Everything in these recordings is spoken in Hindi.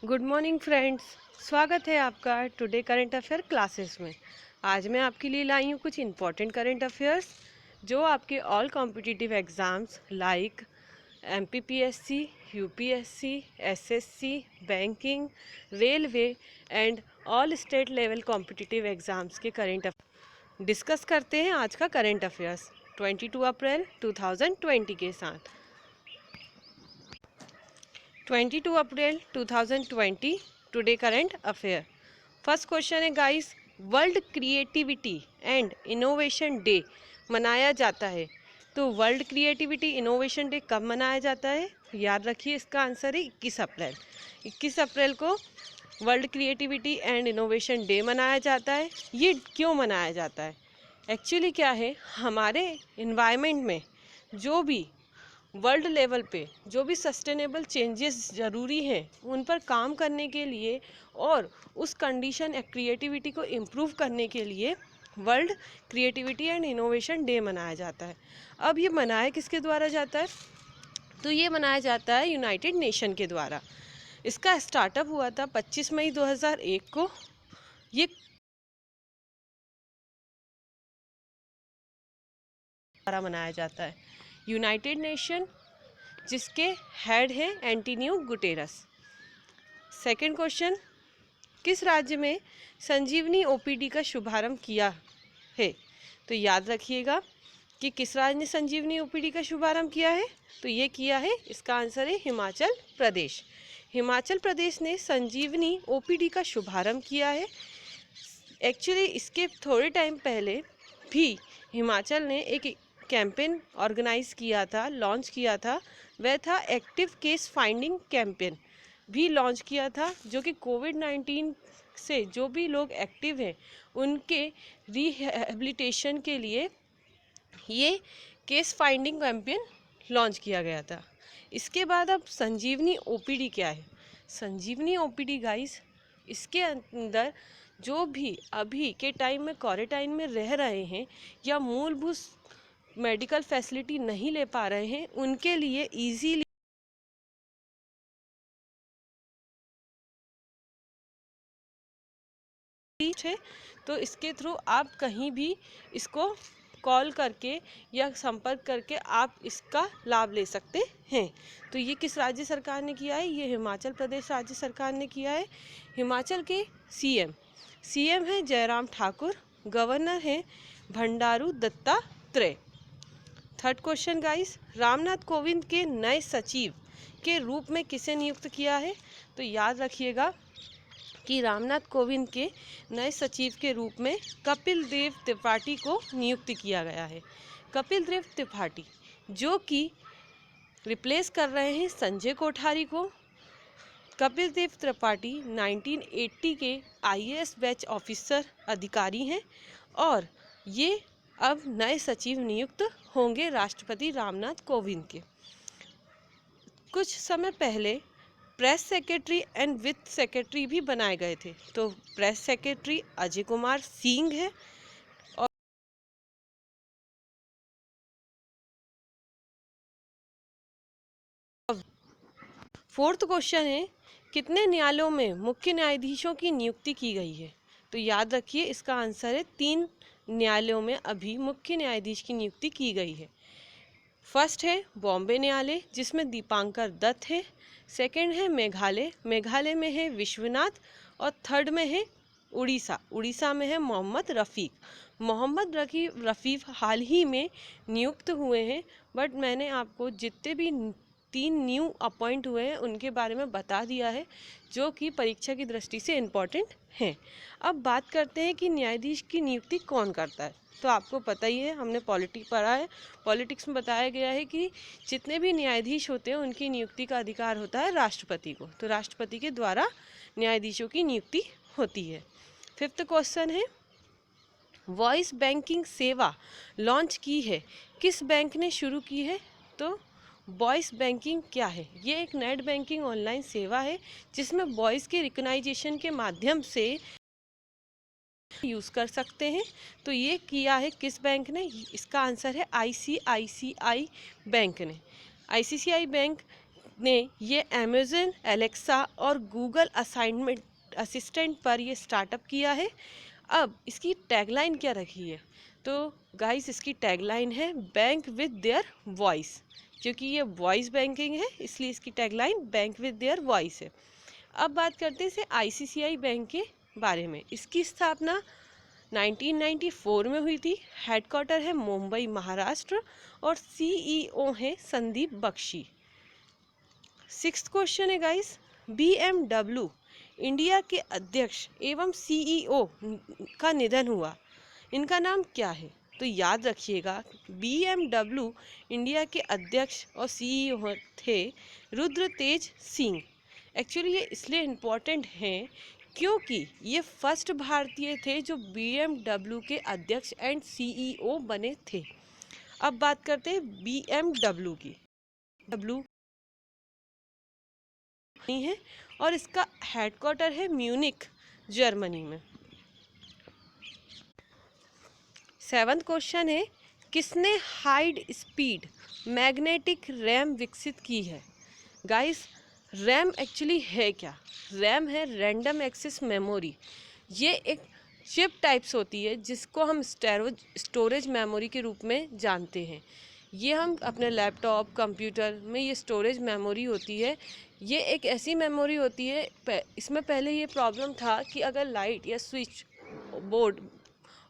गुड मॉर्निंग फ्रेंड्स, स्वागत है आपका टुडे करंट अफेयर क्लासेस में। आज मैं आपके लिए लाई हूँ कुछ इम्पॉर्टेंट करंट अफेयर्स जो आपके all competitive exams like MPPSC, UPSC, SSC, banking, railway and all state level competitive exams के करंट अफेयर डिस्कस करते हैं। आज का करंट अफेयर्स 22 अप्रैल 2020 के साथ। 22 अप्रैल 2020 today current affair. First question है guys, world creativity and innovation day मनाया जाता है। तो वर्ल्ड क्रिएटिविटी इनोवेशन डे कब मनाया जाता है? याद रखिए, इसका आंसर है 21 अप्रैल। 21 अप्रैल को world creativity and innovation day मनाया जाता है। ये क्यों मनाया जाता है? एक्चुअली क्या है, हमारे इन्वायरमेंट में जो भी वर्ल्ड लेवल पे जो भी सस्टेनेबल चेंजेस ज़रूरी हैं उन पर काम करने के लिए और उस कंडीशन या क्रिएटिविटी को इम्प्रूव करने के लिए world creativity and innovation day मनाया जाता है। अब ये मनाया किसके द्वारा जाता है? तो ये मनाया जाता है यूनाइटेड नेशन के द्वारा। इसका स्टार्टअप हुआ था 25 मई 2001 को। ये द्वारा मनाया जाता है यूनाइटेड नेशन, जिसके हेड हैं एंटोनियो गुटेरस। सेकंड क्वेश्चन, किस राज्य में संजीवनी ओपीडी का शुभारंभ किया है? तो याद रखिएगा कि किस राज्य ने संजीवनी ओपीडी का शुभारंभ किया है। तो ये किया है, इसका आंसर है हिमाचल प्रदेश। हिमाचल प्रदेश ने संजीवनी ओपीडी का शुभारंभ किया है। एक्चुअली इसके थोड़े टाइम पहले भी हिमाचल ने एक कैंपेन ऑर्गेनाइज किया था, लॉन्च किया था। वह था एक्टिव केस फाइंडिंग कैंपेन भी लॉन्च किया था, जो कि कोविड-19 से जो भी लोग एक्टिव हैं उनके रिहेबिलिटेशन के लिए ये केस फाइंडिंग कैंपेन लॉन्च किया गया था। इसके बाद अब संजीवनी ओपीडी क्या है? संजीवनी ओपीडी गाइस, इसके अंदर जो भी अभी के टाइम में क्वारंटाइन में रह रहे हैं या मूलभूत मेडिकल फैसिलिटी नहीं ले पा रहे हैं, उनके लिए इजीली है। तो इसके थ्रू आप कहीं भी इसको कॉल करके या संपर्क करके आप इसका लाभ ले सकते हैं। तो ये किस राज्य सरकार ने किया है? ये हिमाचल प्रदेश राज्य सरकार ने किया है। हिमाचल के सीएम है जयराम ठाकुर, गवर्नर हैं Bandaru Dattatreya. Third question guys, Ramnath Kovind के नए सचिव के रूप में किसे नियुक्त किया है? तो याद रखिएगा कि रामनाथ कोविंद के नए सचिव के रूप में कपिल देव त्रिपाठी को नियुक्त किया गया है। कपिल देव त्रिपाठी जो कि रिप्लेस कर रहे हैं संजय कोठारी को। कपिल देव त्रिपाठी 1980 के आईएएस बैच ऑफिसर अधिकारी हैं और ये अब नए सचिव नियुक्त होंगे राष्ट्रपति रामनाथ कोविंद के। कुछ समय पहले प्रेस सेक्रेटरी एंड वित्त सेक्रेटरी भी बनाए गए थे। तो प्रेस सेक्रेटरी अजय कुमार सिंह है और फोर्थ क्वेश्चन है, कितने न्यायालयों में मुख्य न्यायाधीशों की नियुक्ति की गई है? तो याद रखिए, इसका आंसर है 3 न्यायालयों में अभी मुख्य न्यायाधीश की नियुक्ति की गई है। फर्स्ट है बॉम्बे न्यायालय, जिसमें दीपांकर दत्त है। सेकंड है मेघालय में है विश्वनाथ। और थर्ड में है उड़ीसा में है मोहम्मद रफ़ीक हाल ही में नियुक्त हुए हैं। बट मैंने आपको जितने भी 3 न्यू अपॉइंट हुए हैं उनके बारे में बता दिया है, जो कि परीक्षा की दृष्टि से इम्पोर्टेंट हैं। अब बात करते हैं कि न्यायाधीश की नियुक्ति कौन करता है। तो आपको पता ही है, हमने पॉलिटिक्स पढ़ा है। पॉलिटिक्स में बताया गया है कि जितने भी न्यायाधीश होते हैं उनकी नियुक्ति का अधिकार होता है राष्ट्रपति को। तो राष्ट्रपति के द्वारा न्यायाधीशों की नियुक्ति होती है। फिफ्थ क्वेश्चन है, वॉइस बैंकिंग सेवा लॉन्च की है, किस बैंक ने शुरू की है? तो वॉइस बैंकिंग क्या है? ये एक नेट बैंकिंग ऑनलाइन सेवा है जिसमें वॉइस के रिकग्नाइजेशन के माध्यम से यूज़ कर सकते हैं। तो ये किया है किस बैंक ने? इसका आंसर है आईसीआईसीआई बैंक ने। आईसीआईसीआई बैंक ने ये अमेज़न एलेक्सा और गूगल असिस्टेंट पर ये स्टार्टअप किया है। अब इसकी टैगलाइन क्या रखी है? तो गाइस इसकी टैगलाइन है बैंक विद देयर वॉइस, क्योंकि ये वॉइस बैंकिंग है इसलिए इसकी tagline bank with their voice है। अब बात करते हैं इसे आईसीआईसीआई बैंक के बारे में। इसकी स्थापना 1994 में हुई थी। हेडक्वार्टर है मुंबई महाराष्ट्र और सीईओ है संदीप बख्शी। 6th क्वेश्चन है गाइस, BMW इंडिया के अध्यक्ष एवं सीईओ का निधन हुआ, इनका नाम क्या है? तो याद रखिएगा BMW इंडिया के अध्यक्ष और सीईओ थे रुद्र तेज सिंह। एक्चुअली ये इसलिए इम्पोर्टेंट हैं क्योंकि ये फर्स्ट भारतीय थे जो BMW के अध्यक्ष एंड सीईओ बने थे। अब बात करते हैं BMW की। W है और इसका हेडक्वार्टर है म्यूनिक जर्मनी में। 7th क्वेश्चन है, किसने हाई स्पीड मैग्नेटिक रैम विकसित की है? गाइस रैम एक्चुअली है क्या? रैम है रैंडम एक्सेस मेमोरी। ये एक चिप टाइप्स होती है जिसको हम स्टोरेज मेमोरी के रूप में जानते हैं। ये हम अपने लैपटॉप कंप्यूटर में ये स्टोरेज मेमोरी होती है। ये एक ऐसी मेमोरी होती है, इसमें पहले ये प्रॉब्लम था कि अगर लाइट या स्विच बोर्ड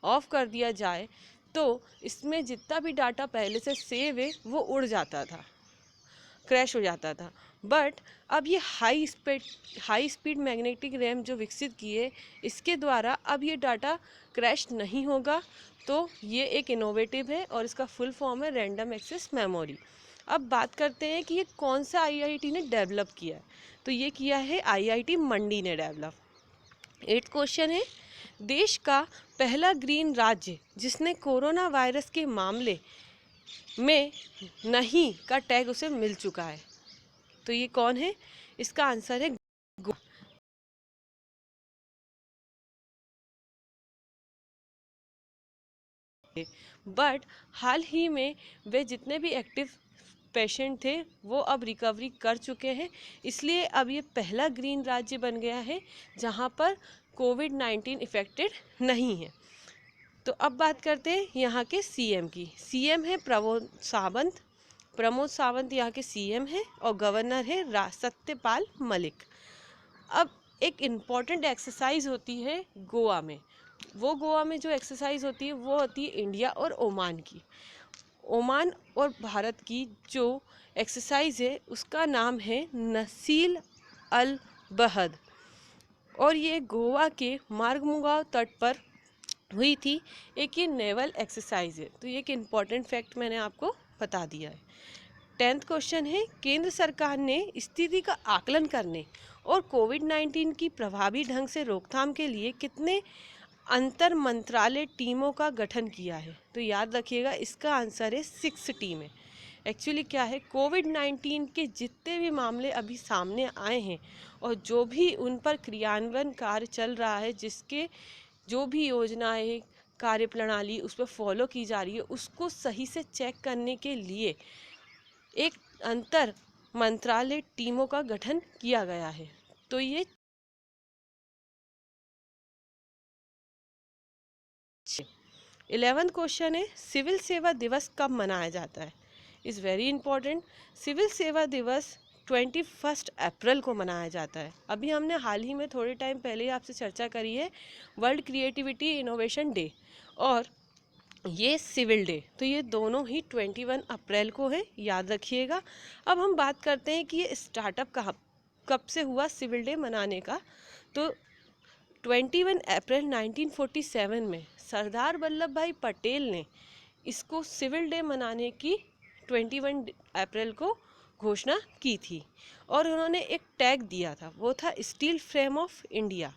ऑफ कर दिया जाए तो इसमें जितना भी डाटा पहले से सेव है वो उड़ जाता था, क्रैश हो जाता था। बट अब ये हाई स्पीड मैग्नेटिक रैम जो विकसित की है इसके द्वारा अब ये डाटा क्रैश नहीं होगा। तो ये एक इनोवेटिव है और इसका फुल फॉर्म है रैंडम एक्सेस मेमोरी। अब बात करते हैं कि ये कौन सा आईआईटी ने डेवलप किया है? तो ये किया है आईआईटी मंडी ने डेवलप। 8th क्वेश्चन है, देश का पहला ग्रीन राज्य जिसने कोरोना वायरस के मामले में नहीं का टैग उसे मिल चुका है, तो ये कौन है? इसका आंसर है गोवा। बट हाल ही में वे जितने भी एक्टिव पेशेंट थे वो अब रिकवरी कर चुके हैं, इसलिए अब ये पहला ग्रीन राज्य बन गया है जहाँ पर कोविड-19 इफेक्टेड नहीं है। तो अब बात करते हैं यहाँ के सीएम की। सीएम है प्रमोद सावंत यहाँ के सीएम हैं और गवर्नर है सत्यपाल मलिक। अब एक इम्पॉर्टेंट एक्सरसाइज होती है गोवा में। वो गोवा में जो एक्सरसाइज होती है वो होती है इंडिया और ओमान की। ओमान और भारत की जो एक्सरसाइज है उसका नाम है नसील अल बहद और ये गोवा के मार्गमुगाव तट पर हुई थी। एक ये नेवल एक्सरसाइज है, तो ये एक इम्पॉर्टेंट फैक्ट मैंने आपको बता दिया है। 10th क्वेश्चन है, केंद्र सरकार ने स्थिति का आकलन करने और कोविड-19 की प्रभावी ढंग से रोकथाम के लिए कितने अंतर मंत्रालय टीमों का गठन किया है? तो याद रखिएगा इसका आंसर है 6 टीमें। एक्चुअली क्या है, कोविड-19 के जितने भी मामले अभी सामने आए हैं और जो भी उन पर क्रियान्वयन कार्य चल रहा है, जिसके जो भी योजनाएं कार्य प्रणाली उस पर फॉलो की जा रही है उसको सही से चेक करने के लिए एक अंतर मंत्रालय टीमों का गठन किया गया है। तो ये 11th क्वेश्चन है, सिविल सेवा दिवस कब मनाया जाता है? Is very important. सिविल सेवा दिवस 21 अप्रैल को मनाया जाता है। अभी हमने हाल ही में थोड़े टाइम पहले ही आपसे चर्चा करी है वर्ल्ड क्रिएटिविटी इनोवेशन डे और ये सिविल डे, तो ये दोनों ही 21 अप्रैल को है, याद रखिएगा। अब हम बात करते हैं कि ये स्टार्टअप कब से हुआ सिविल डे मनाने का। तो 21 अप्रैल 1947 में सरदार वल्लभ भाई पटेल ने इसको सिविल डे मनाने की 21 अप्रैल को घोषणा की थी और उन्होंने एक टैग दिया था, वो था स्टील फ्रेम ऑफ इंडिया।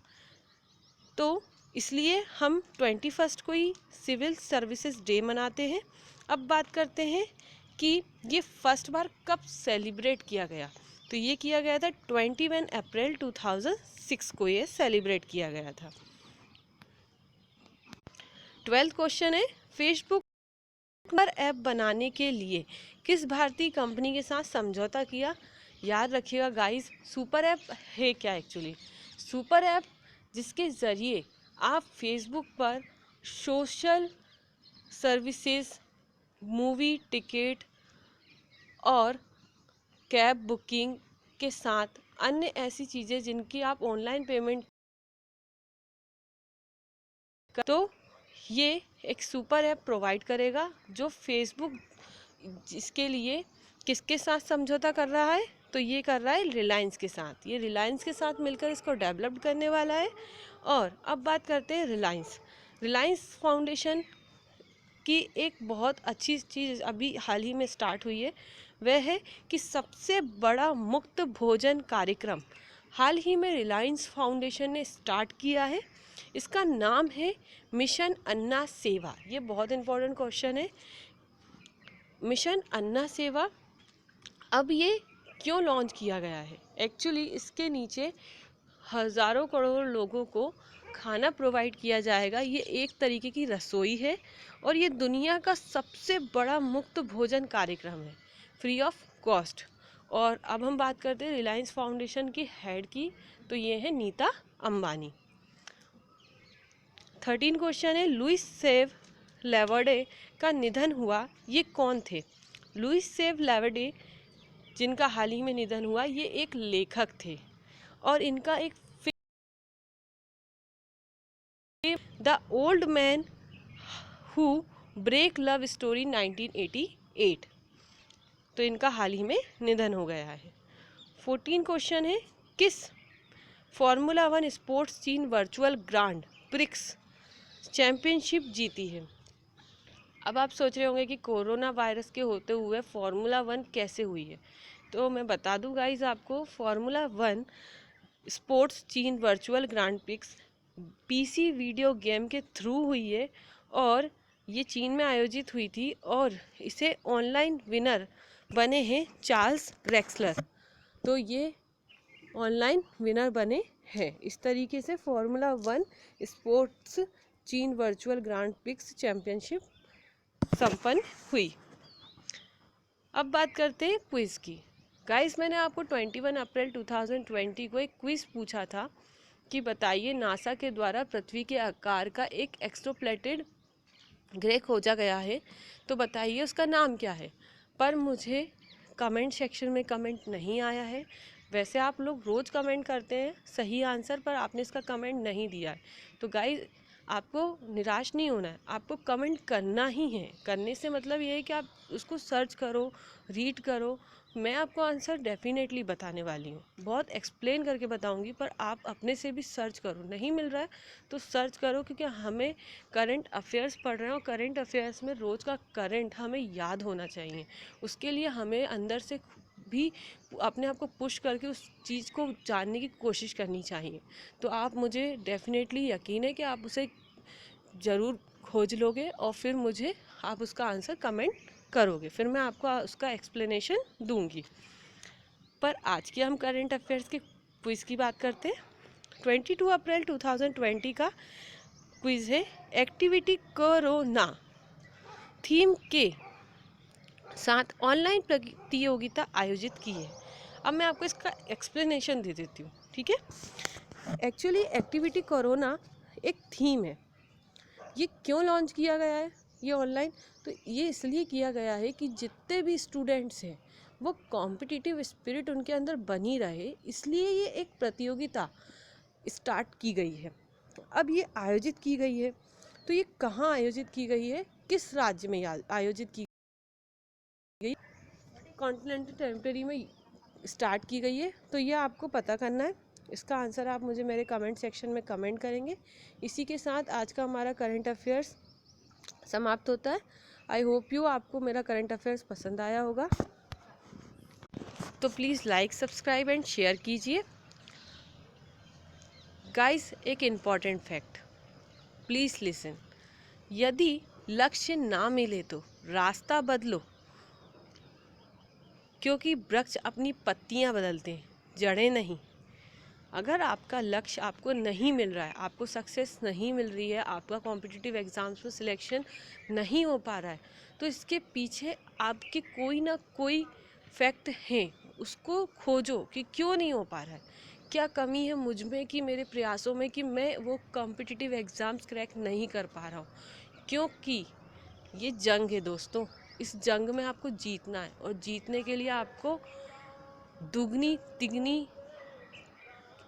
तो इसलिए हम 21 को ही सिविल सर्विसेज डे मनाते हैं। अब बात करते हैं कि ये फर्स्ट बार कब सेलिब्रेट किया गया। तो ये किया गया था 21 अप्रैल 2006 को ये सेलिब्रेट किया गया था। 12th क्वेश्चन है, फेसबुक पर ऐप बनाने के लिए किस भारतीय कंपनी के साथ समझौता किया? याद रखिएगा गाइस, सुपर ऐप है क्या एक्चुअली? सुपर ऐप जिसके ज़रिए आप फेसबुक पर सोशल सर्विसेज, मूवी टिकट और कैब बुकिंग के साथ अन्य ऐसी चीज़ें जिनकी आप ऑनलाइन पेमेंट, तो ये एक सुपर ऐप प्रोवाइड करेगा जो फेसबुक इसके लिए किसके साथ समझौता कर रहा है? तो ये कर रहा है रिलायंस के साथ। ये रिलायंस के साथ मिलकर इसको डेवलप करने वाला है। और अब बात करते हैं रिलायंस फाउंडेशन की एक बहुत अच्छी चीज़ अभी हाल ही में स्टार्ट हुई है, वह है कि सबसे बड़ा मुफ्त भोजन कार्यक्रम हाल ही में रिलायंस फाउंडेशन ने स्टार्ट किया है। इसका नाम है मिशन अन्ना सेवा। ये बहुत इंपॉर्टेंट क्वेश्चन है, मिशन अन्ना सेवा। अब ये क्यों लॉन्च किया गया है? एक्चुअली इसके नीचे हज़ारों करोड़ लोगों को खाना प्रोवाइड किया जाएगा। ये एक तरीके की रसोई है और ये दुनिया का सबसे बड़ा मुफ्त भोजन कार्यक्रम है, फ्री ऑफ कॉस्ट। और अब हम बात करते हैं रिलायंस फाउंडेशन की हेड की, तो ये है नीता अंबानी। 13 क्वेश्चन है, लुइस सेव लेवर्डे का निधन हुआ, ये कौन थे? लुइस सेव लेवर्डे जिनका हाल ही में निधन हुआ, ये एक लेखक थे और इनका एक the old man who break love story 1988, तो इनका हाल ही में निधन हो गया है। 14 क्वेश्चन है, किस फार्मूला 1 स्पोर्ट्स चीन वर्चुअल ग्रांड प्रिक्स चैंपियनशिप जीती है? अब आप सोच रहे होंगे कि कोरोना वायरस के होते हुए फार्मूला 1 कैसे हुई है, तो मैं बता दूं गाइज आपको, फार्मूला 1 स्पोर्ट्स चीन virtual grand prix PC video game के थ्रू हुई है और ये चीन में आयोजित हुई थी और इसे ऑनलाइन विनर बने हैं चार्ल्स रेक्सलर, तो ये ऑनलाइन विनर बने हैं। इस तरीके से फार्मूला 1 स्पोर्ट्स चीन वर्चुअल ग्रांड प्रिक्स चैंपियनशिप संपन्न हुई। अब बात करते हैं क्विज़ की। गाइस, मैंने आपको 21 अप्रैल 2020 को एक क्विज़ पूछा था कि बताइए नासा के द्वारा पृथ्वी के आकार का एक एक्सोप्लैनेट ग्रह खोजा गया है, तो बताइए उसका नाम क्या है। पर मुझे कमेंट सेक्शन में कमेंट नहीं आया है। वैसे आप लोग रोज़ कमेंट करते हैं सही आंसर, पर आपने इसका कमेंट नहीं दिया है। तो गाइस, आपको निराश नहीं होना है, आपको कमेंट करना ही है। करने से मतलब ये है कि आप उसको सर्च करो, रीड करो। मैं आपको आंसर डेफिनेटली बताने वाली हूँ, बहुत एक्सप्लेन करके बताऊँगी, पर आप अपने से भी सर्च करो। नहीं मिल रहा है तो सर्च करो, क्योंकि हमें करंट अफेयर्स पढ़ रहे हैं और करंट अफेयर्स में रोज़ का करंट हमें याद होना चाहिए। उसके लिए हमें अंदर से भी अपने आप को पुश करके उस चीज़ को जानने की कोशिश करनी चाहिए। तो आप मुझे डेफिनेटली यकीन है कि आप उसे ज़रूर खोज लोगे और फिर मुझे आप उसका आंसर कमेंट करोगे, फिर मैं आपको उसका एक्सप्लेनेशन दूंगी। पर आज के हम करंट अफेयर्स के क्विज़ की बात करते हैं। 22 अप्रैल 2020 का क्विज़ है, एक्टिविटी कोरोना थीम के साथ ऑनलाइन प्रतियोगिता आयोजित की है। अब मैं आपको इसका एक्सप्लेनेशन दे देती हूँ, ठीक है। एक्चुअली एक्टिविटी कोरोना एक थीम है। ये क्यों लॉन्च किया गया है ये ऑनलाइन? तो ये इसलिए किया गया है कि जितने भी स्टूडेंट्स हैं वो कॉम्पिटिटिव स्पिरिट उनके अंदर बनी रहे, इसलिए ये एक प्रतियोगिता स्टार्ट की गई है। अब ये आयोजित की गई है, तो ये कहाँ आयोजित की गई है, किस राज्य में आयोजित की गई? कॉन्टिनेंटल टेरिटरी में स्टार्ट की गई है, तो ये आपको पता करना है। इसका आंसर आप मुझे मेरे कमेंट सेक्शन में कमेंट करेंगे। इसी के साथ आज का हमारा करंट अफेयर्स समाप्त होता है। आई होप यू आपको मेरा करंट अफेयर्स पसंद आया होगा, तो please like, subscribe and share कीजिए। गाइस, एक इम्पॉर्टेंट फैक्ट, प्लीज़ लिसन। यदि लक्ष्य ना मिले तो रास्ता बदलो, क्योंकि वृक्ष अपनी पत्तियां बदलते हैं, जड़ें नहीं। अगर आपका लक्ष्य आपको नहीं मिल रहा है, आपको सक्सेस नहीं मिल रही है, आपका कॉम्पिटिटिव एग्ज़ाम्स में सिलेक्शन नहीं हो पा रहा है, तो इसके पीछे आपके कोई ना कोई फैक्ट हैं। उसको खोजो कि क्यों नहीं हो पा रहा है, क्या कमी है मुझ में कि मेरे प्रयासों में कि मैं वो कॉम्पिटिटिव एग्ज़ाम्स क्रैक नहीं कर पा रहा हूँ। क्योंकि ये जंग है दोस्तों, इस जंग में आपको जीतना है और जीतने के लिए आपको दुगनी तिगनी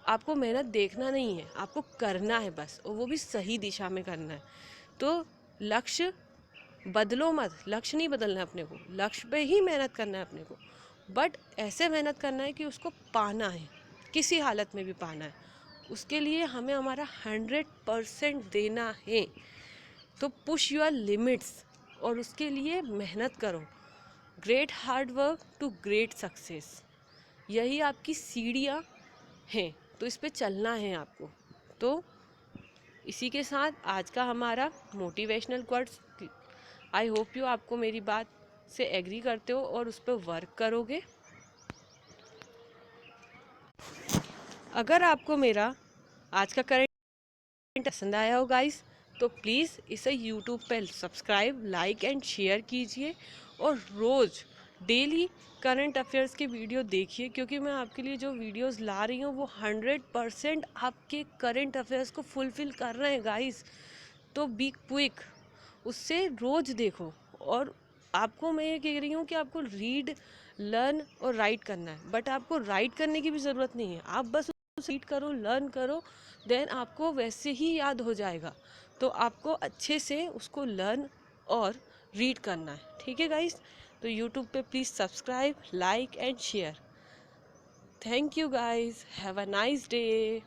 आपको मेहनत देखना नहीं है, आपको करना है बस, और वो भी सही दिशा में करना है। तो लक्ष्य बदलो मत, लक्ष्य नहीं बदलना है अपने को, लक्ष्य पे ही मेहनत करना है अपने को, बट ऐसे मेहनत करना है कि उसको पाना है, किसी हालत में भी पाना है। उसके लिए हमें हमारा 100% देना है। तो पुश योर लिमिट्स और उसके लिए मेहनत करो। Great hard work to great success, यही आपकी सीढ़ियाँ हैं, तो इस पे चलना है आपको। तो इसी के साथ आज का हमारा motivational quotes, I hope you आपको मेरी बात से एग्री करते हो और उस पर वर्क करोगे। अगर आपको मेरा आज का करंट पसंद आया हो गाइस, तो प्लीज़ इसे यूट्यूब पर सब्सक्राइब, लाइक एंड शेयर कीजिए और रोज़ डेली करंट अफेयर्स के वीडियो देखिए, क्योंकि मैं आपके लिए जो वीडियोस ला रही हूँ वो 100% आपके करंट अफेयर्स को फुलफ़िल कर रहे हैं गाइस। तो बी क्विक, उससे रोज़ देखो। और आपको मैं ये कह रही हूँ कि आपको रीड, लर्न और राइट करना है, बट आपको राइट करने की भी ज़रूरत नहीं है, आप बस रीड करो, लर्न करो, देन आपको वैसे ही याद हो जाएगा। तो आपको अच्छे से उसको लर्न और रीड करना है, ठीक है गाइस। तो यूट्यूब पे please subscribe, like and share. Thank you guys, have a nice day.